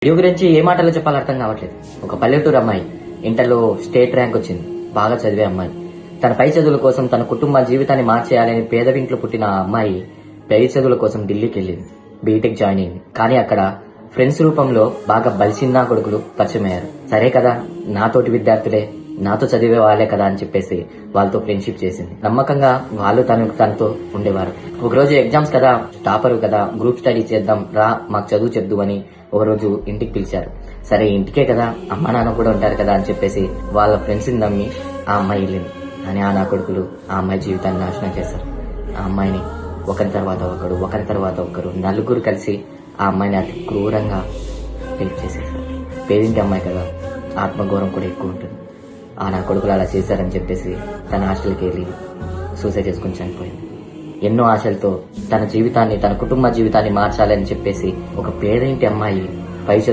Video గురించి ఏ మాటలో చెప్పాలో అర్థం కావట్లేదు. ఒక పల్లెటూరు అమ్మాయి ఇంటర్లో స్టేట్ ర్యాంక్ వచ్చింది. బాగా చదివే అమ్మాయి. తన పై చదువుల కోసం తన కుటుంబ జీవితాన్ని మార్చేయాలని పేదవింట్లో పుట్టిన ఆ అమ్మాయి పై చదువుల కోసం ఢిల్లీకి వెళ్ళింది. బీటెక్ జాయిన్ అయింది. కానీ అక్కడ ఫ్రెండ్స్ రూపంలో బాగా బలిసిన్నా కొడుకులు పరిచయమయ్యారు. సరే కదా, నాతోటి విద్యార్థులే, నాతో చదివే వాళ్ళే కదా అని చెప్పేసి వాళ్ళతో ఫ్రెండ్షిప్ చేసింది. నమ్మకంగా వాళ్ళు తనతో ఉండేవారు. ఒకరోజు ఎగ్జామ్స్ కదా, టాపర్ కదా, గ్రూప్ స్టడీ చేద్దాం రా, మాకు చదువు చెప్దు అని ఒకరోజు ఇంటికి పిలిచారు. సరే ఇంటికే కదా, అమ్మా నాన్న కూడా ఉంటారు కదా అని చెప్పేసి వాళ్ళ ఫ్రెండ్స్ ని నమ్మి ఆ అమ్మాయి వెళ్ళింది. కానీ ఆ నా కొడుకులు ఆ అమ్మాయి జీవితాన్ని నాశనం చేశారు. ఆ అమ్మాయిని ఒకరి తర్వాత ఒకరు నలుగురు కలిసి ఆ అమ్మాయిని అతి క్రూరంగా రేప్ చేసేసారు. పేదింటి అమ్మాయి కదా, ఆత్మగౌరవం కూడా ఎక్కువ ఉంటుంది. ఆ నా కొడుకులు అలా చేశారని చెప్పేసి తన హాస్టల్కి వెళ్ళి సూసైడ్ చేసుకుని చనిపోయింది. ఎన్నో ఆశలతో తన జీవితాన్ని, తన కుటుంబ జీవితాన్ని మార్చాలని చెప్పేసి ఒక పేదింటి అమ్మాయి పై